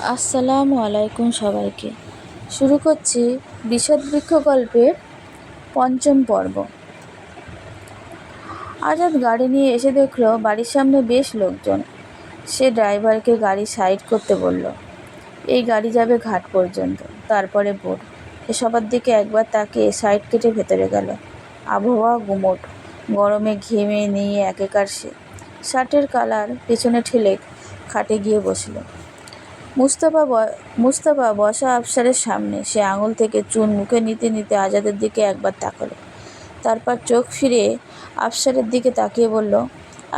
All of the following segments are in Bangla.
আসসালামু আলাইকুম সবাইকে। শুরু করছি বিষাদবৃক্ষ গল্পের পঞ্চম পর্ব। আজাদ গাড়ি নিয়ে এসে দেখলো বাড়ির সামনে বেশ লোকজন। সে ড্রাইভারকে গাড়ি সাইড করতে বলল। এই গাড়ি যাবে ঘাট পর্যন্ত, তারপরে বোট। সে সবার দিকে একবার তাকিয়ে সাইড কেটে ভেতরে গেল। আবহাওয়া গুমোট, গরমে ঘেমে নিয়ে একেকার সে। শার্টের কালার পেছনে ঠেলে খাটে গিয়ে বসল। মুস্তাফা বসা আফসারের সামনে। সে আঙুল থেকে চুন মুখে নিতে নিতে আজাদের দিকে একবার তাকালো, তারপর চোখ ফিরে আফসারের দিকে তাকিয়ে বলল,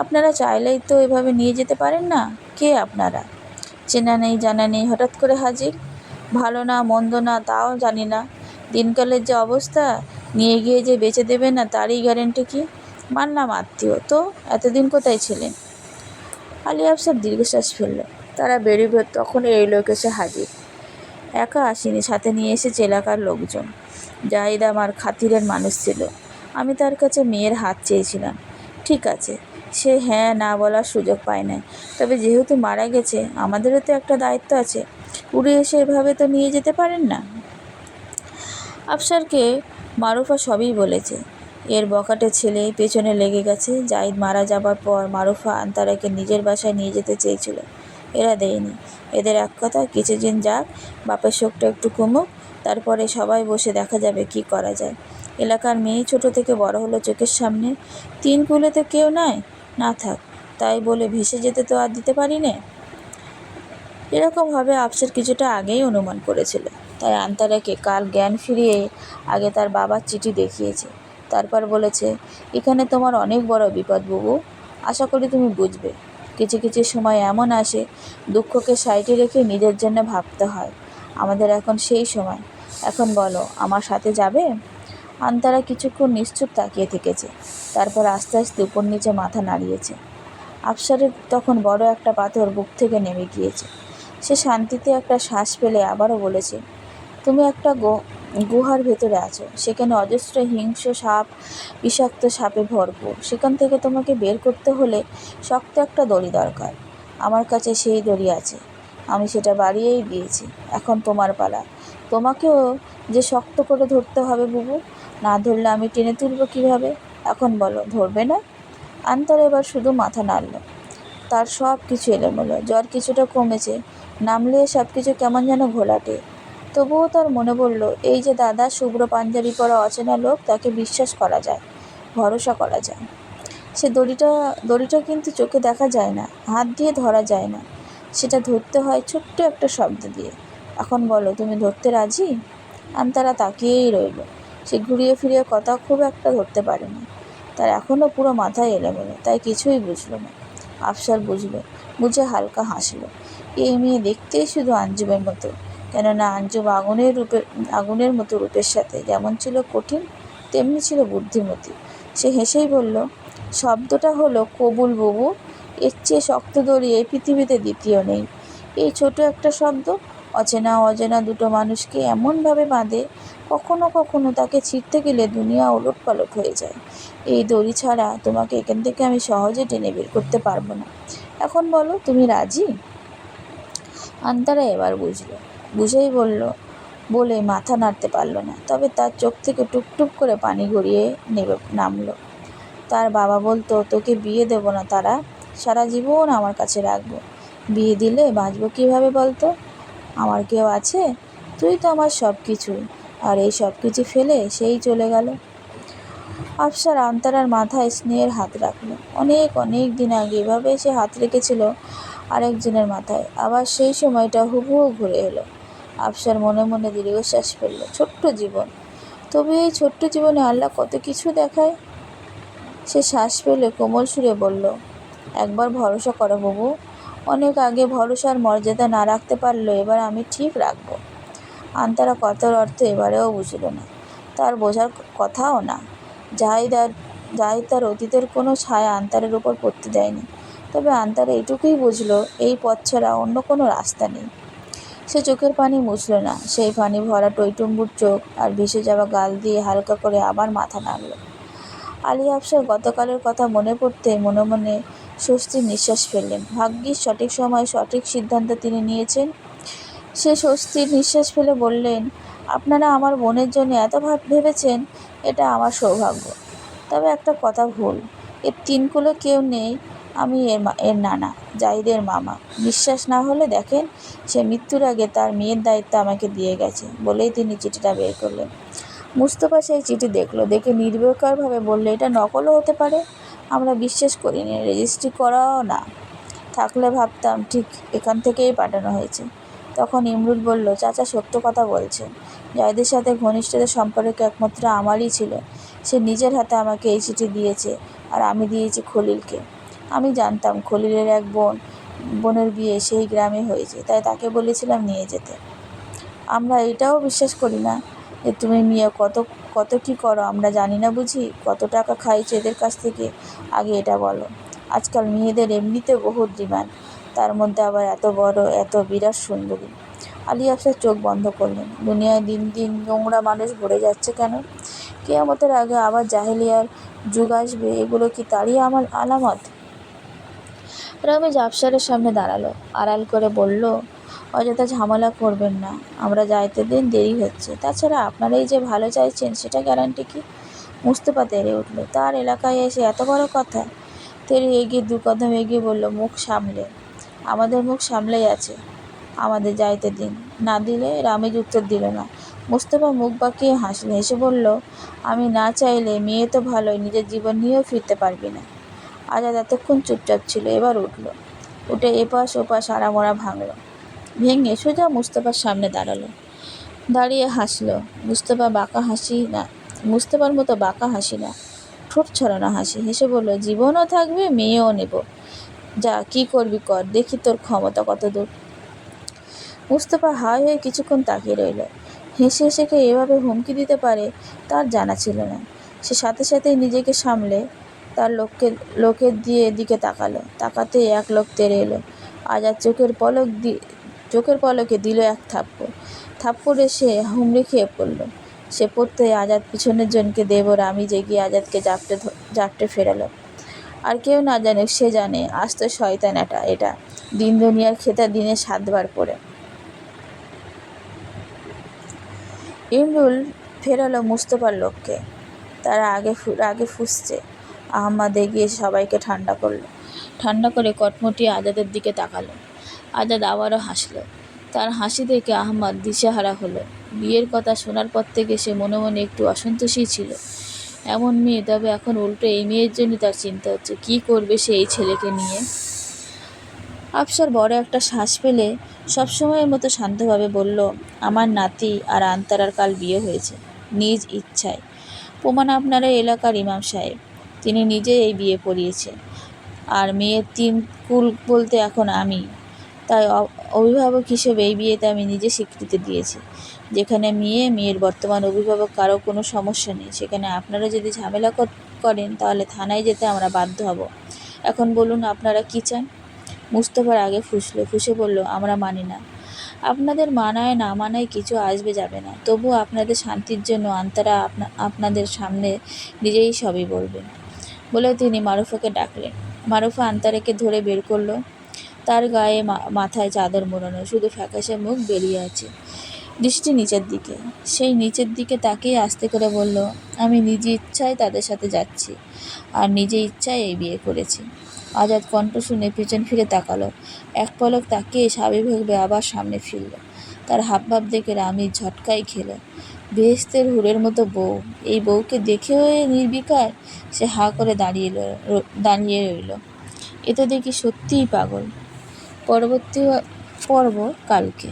আপনারা চাইলেই তো এভাবে নিয়ে যেতে পারেন না। কে আপনারা? চেনা নেই জানা নেই, হঠাৎ করে হাজির। ভালো না মন্দ না তাও জানি না। দিনকালের যে অবস্থা, নিয়ে গিয়ে যে বেঁচে দেবে না তারই গ্যারেন্টি কি? মানলাম আত্মীয়, তো এতদিন কোথায় ছিলেন? আলী আফসার দীর্ঘশ্বাস ফেলল। তারা বেরিয়ে তখন এই লোক এসে হাজির। একা আসেনি, সাথে নিয়ে এসেছে এলাকার লোকজন। জাহিদ আমার খাতিরের মানুষ ছিল। আমি তার কাছে মেয়ের হাত চেয়েছিলাম। ঠিক আছে, সে হ্যাঁ না বলার সুযোগ পায় না। তবে যেহেতু মারা গেছে, আমাদেরও তো একটা দায়িত্ব আছে। উড়ে এসে এভাবে তো নিয়ে যেতে পারেন না। আফসারকে মারুফা সবই বলেছে। এর বখাটে ছেলে পেছনে লেগে গেছে। জাহিদ মারা যাবার পর মারুফা আন্তারাকে নিজের বাসায় নিয়ে যেতে চেয়েছিল। এরা দেয়নি। এদের এক কথা, কিছুদিন যাক, বাপের শোকটা একটু কমুক, তারপরে সবাই বসে দেখা যাবে কি করা যায়। এলাকার মেয়ে ছোট থেকে বড় হলো চোখের সামনে। তিন কুলেতে কেউ নাই, না থাক, তাই বলে ভেসে যেতে তো আর দিতে পারি না। এরকম হবে আফসার কিছুটা আগেই অনুমান করেছিল। তাই আন্তারাকে কাল জ্ঞান ফিরিয়ে আগে তার বাবার চিঠি দেখিয়েছে। তারপর বলেছে, এখানে তোমার অনেক বড় বিপদ বুবু, আশা করি তুমি বুঝবে। কিছু কিছু সময় এমন আসে, দুঃখকে সাইডে রেখে নিজের জন্য ভাবতে হয়। আমাদের এখন সেই সময়। এখন বলো, আমার সাথে যাবে? আন্তারা কিছুক্ষণ নিশ্চুপ তাকিয়ে থেকেছে। তারপর আস্তে আস্তে উপর নিচে মাথা নাড়িয়েছে। আফসারের তখন বড় একটা পাথর বুক থেকে নেমে গিয়েছে। সে শান্তিতে একটা শ্বাস ফেলে আবারও বলেছে, তুমি একটা গুহার ভেতরে আছো। সেখানে অজস্র হিংস্র সাপ, বিষাক্ত সাপে ভরপুর। সেখান থেকে তোমাকে বের করতে হলে শক্ত একটা দড়ি দরকার। আমার কাছে সেই দড়ি আছে। আমি সেটা বাড়িয়েই দিয়েছি। এখন তোমার পালা। তোমাকেও যে শক্ত করে ধরতে হবে বুবু। না ধরলে আমি টেনে তুলব কীভাবে? এখন বলো, ধরবে না? আন্তর এবার শুধু মাথা নাড়ল। তার সব কিছু এলোমেলো। জ্বর কিছুটা কমেছে, নামলে সব কিছু কেমন যেন ঘোলাটে। তবুও তার মনে পড়ল, এই যে দাদা শুভ্র পাঞ্জাবি পরা অচেনা লোক, তাকে বিশ্বাস করা যায়, ভরসা করা যায়। সে দড়িটা কিন্তু চোখে দেখা যায় না, হাত দিয়ে ধরা যায় না। সেটা ধরতে হয় ছোট্ট একটা শব্দ দিয়ে। এখন বলো, তুমি ধরতে রাজি? আন্তারা তাকিয়েই রইল। সে ঘুরিয়ে ফিরিয়ে কথা খুব একটা ধরতে পারেনি। তার এখনও পুরো মাথায় এলোমেলো, তাই কিছুই বুঝল না। আফসার বুঝল, বুঝে হালকা হাসল। এই মেয়ে দেখতেই শুধু আঞ্জুমের মতো, কেননা আঞ্জুম আগুনের মতো রূপের সাথে যেমন ছিল কঠিন, তেমনি ছিল বুদ্ধিমতী। সে হেসেই বলল, শব্দটা হলো কবুল বুবু। এর চেয়ে শক্ত দড়ি এই পৃথিবীতে দ্বিতীয় নেই। এই ছোট একটা শব্দ অচেনা অজানা দুটো মানুষকে এমনভাবে বাঁধে, কখনো কখনো তাকে ছিঁড়তে গেলে দুনিয়া ওলটপালট হয়ে যায়। এই দড়ি ছাড়া তোমাকে এখান থেকে আমি সহজে টেনে বের করতে পারবো না। এখন বলো, তুমি রাজি? আন্তারা এবার বুঝেই বলে মাথা নাড়তে পারল না। তবে তার চোখ থেকে টুকটুক করে পানি গড়িয়ে নামলো। তার বাবা বলতো, তোকে বিয়ে দেব না তারা, সারা জীবন আমার কাছে রাখবো। বিয়ে দিলে বাঁচবো কীভাবে বলতো? আমার কেউ আছে? তুই তো আমার সব কিছু। আর এই সব কিছু ফেলে সেই চলে গেল। আফসার আন্তারার মাথায় স্নেহের হাত রাখলো। অনেক অনেক দিন আগে এভাবে সে হাত রেখেছিল আরেকজনের মাথায়। আবার সেই সময়টা হুবহু ঘুরে এলো। আফসার মনে মনে দীর্ঘশ্বাস ফেলল। ছোট্ট জীবন, তবে এই ছোট্ট জীবনে আল্লাহ কত কিছু দেখায়। সে শ্বাস ফেলে কোমল সুরে বলল, একবার ভরসা করো বাবু। অনেক আগে ভরসার মর্যাদা না রাখতে পারলো, এবার আমি ঠিক রাখবো। আন্তারা কথার অর্থ এবারেও বুঝল না, তার বোঝার কথাও না। জাহিদ তার অতীতের কোনো ছায়া আন্তারের উপর পড়তে দেয়নি। তবে আন্তারা এটুকুই বুঝলো, এই পথ ছাড়া অন্য কোনো রাস্তা নেই। সে চোখের পানি মুছল না। সেই পানি ভরা টইটুম্বুর চোখ আর ভেসে যাওয়া গাল দিয়ে হালকা করে আবার মাথা নাড়ল। আলী আফসার গতকালের কথা মনে পড়তে মনে মনে স্বস্তির নিঃশ্বাস ফেললেন। ভাগ্যিস সঠিক সময়ে সঠিক সিদ্ধান্ত তিনি নিয়েছেন। সে স্বস্তির নিঃশ্বাস ফেলে বললেন, আপনারা আমার বোনের জন্য এত ভেবেছেন, এটা আমার সৌভাগ্য। তবে একটা কথা ভুল, এর তিনকুলে কেউ নেই। আমি এর নানা, জাহিদের মামা। বিশ্বাস না হলে দেখেন, সে মৃত্যুর আগে তার মেয়ের দায়িত্ব আমাকে দিয়ে গেছে। বলেই তিনি চিঠিটা বের করলেন। মুস্তফা সেই চিঠি দেখলো, দেখে নির্বিকারভাবে বললে, এটা নকলও হতে পারে। আমরা বিশ্বাস করিনি, রেজিস্ট্রি করাও না। থাকলে ভাবতাম ঠিক এখান থেকেই পাঠানো হয়েছে। তখন ইমরুল বলল, চাচা সত্য কথা বলছেন। জাহিদের সাথে ঘনিষ্ঠতার সম্পর্ক একমাত্র আমারই ছিল। সে নিজের হাতে আমাকে এই চিঠি দিয়েছে, আর আমি দিয়েছি খলিলকে। আমি জানতাম খলিলের এক বোনের বিয়ে সেই গ্রামে হয়েছে, তাই তাকে বলেছিলাম নিয়ে যেতে। আমরা এটাও বিশ্বাস করি না যে তুমি মেয়ে কত কী করো আমরা জানি না বুঝি? কত টাকা খাইছো এদের কাছ থেকে? আগে এটা বলো। আজকাল মেয়েদের এমনিতে বহুত ডিমান্ড, তার মধ্যে আবার এত বড়, এত বিরাট সুন্দরী। আলী আফসার চোখ বন্ধ করলেন। দুনিয়ায় দিন দিন নোংরা মানুষ ভরে যাচ্ছে কেন? কিয়ামতের আগে আবার জাহেলিয়ার যুগ আসবে, এগুলো কি তারই আমার আলামত? রমেশ আফসারের সামনে দাঁড়ালো, আড়াল করে বলল, অযথা ঝামেলা করবেন না, আমরা যাইতে দিন, দেরি হচ্ছে। তাছাড়া আপনারাই যে ভালো চাইছেন সেটা গ্যারান্টি কি? মুস্তফা তেড়ে উঠল। তার এলাকায় এসে এত বড় কথা! তেড়ে এগিয়ে 2 কদম এগিয়ে বলল, মুখ সামলে। আমাদের মুখ সামলেই আছে, আমাদের যাইতে দিন। না দিলে? রামেজ উত্তর দিল না। মুস্তফা মুখ বাঁকিয়ে হাসলে, হেসে বলল, আমি না চাইলে মেয়ে তো ভালোই, নিজের জীবন নিয়েও ফিরতে পারবি না। আজাদ এতক্ষণ চুপচাপ ছিল, এবার উঠল। উঠে এপাশ ওপাশ আড়ামোড়া ভেঙে সোজা মুস্তফার সামনে দাঁড়ালো। দাঁড়িয়ে হাসলো। মুস্তফার মতো বাঁকা হাসি না, ঠোঁট ছড়ানো হাসি। হেসে বলল, জীবনও থাকবে, মেয়েও নেব। যা কি করবি কর, দেখি তোর ক্ষমতা কত দূর। মুস্তফা হায় হয়ে কিছুক্ষণ তাকিয়ে রইল। হেসে হেসে কে এভাবে হুমকি দিতে পারে তার জানা ছিল না। সে সাথে সাথেই নিজেকে সামলে তার লোকের দিকে তাকালো। তাকাতেই এক লোক তেড়ে এলো। আজাদ চোখের পলকে দিল এক থাপ্পড়ে সে হুমড়ি খেয়ে পড়ল। সে পড়তেই আজাদ পিছনের জনকে দেবর আমি জেগিয়ে আজাদকে জাপটে ফেরালো। আর কেউ না জানুক, সে জানে আস্ত শয়তান এটা দিন দুনিয়ার খেতা দিনে 7 বার পড়ে। ইমরুল ফেরালো মুস্তফার লোককে। তারা আগে ফুঁসছে। আহম্মদ এগিয়ে সবাইকে ঠান্ডা করে কটমটিয়ে আজাদের দিকে তাকালো। আজাদ আবারও হাসলো। তার হাসি দেখে আহম্মদ দিশেহারা হলো। বিয়ের কথা শোনার পর থেকে সে মনে মনে একটু অসন্তোষই ছিল। এমন মেয়ে, তবে এখন উল্টো এই মেয়ের জন্য তার চিন্তা হচ্ছে, কী করবে সে এই ছেলেকে নিয়ে। আফসার বড় একটা শ্বাস ফেলে সবসময়ের মতো শান্তভাবে বলল, আমার নাতি আর আন্তারার কাল বিয়ে হয়েছে, নিজ ইচ্ছায়। প্রমাণ আপনারা এলাকার ইমাম সাহেব, তিনি নিজে এই বিয়ে পড়িয়েছে। আর মেয়ের 3 কুল বলতে এখন আমি। তাই অভিভাবক হিসেবে এই বিয়েতে আমি নিজে স্বীকৃতি দিয়েছি। যেখানে মেয়ের বর্তমান অভিভাবক কারো কোনো সমস্যা নেই, সেখানে আপনারা যদি ঝামেলা করেন তাহলে থানায় যেতে আমরা বাধ্য হব। এখন বলুন আপনারা কী চান? মুস্তফার আগে ফুঁসে বলল, আমরা মানি না। আপনাদের মানায় না মানায় কিছু আসবে যাবে না, তবুও আপনাদের শান্তির জন্য আন্তারা আপনাদের সামনে নিজেই সবই বলবেন। বলে তিনি মারুফাকে ডাকলেন। মারুফা আন্তারাকে ধরে বের করলো। তার গায়ে মাথায় চাদর মোড়ানো, শুধু ফ্যাকাশে মুখ বেরিয়ে আছে, দৃষ্টি নিচের দিকে। সেই নিচের দিকে তাকিয়ে আস্তে করে বলল, আমি নিজ ইচ্ছায় তাদের সাথে যাচ্ছি, আর নিজে ইচ্ছায় এই বিয়ে করেছি। আজাদ কণ্ঠ শুনে পিছন ফিরে তাকালো। এক পলক তাকিয়ে স্বাভাবিকভাবে আবার সামনে ফিরল। তার হাবভাব দেখে রামিজ ঝটকাই খেল। বেহেশতের হুরের মতো বউ, এই বউকে দেখেও নির্বিকার। সে হা করে দাঁড়িয়ে রইল। এ তো দেখি সত্যিই পাগল। পরবর্তী পর্ব কালকে।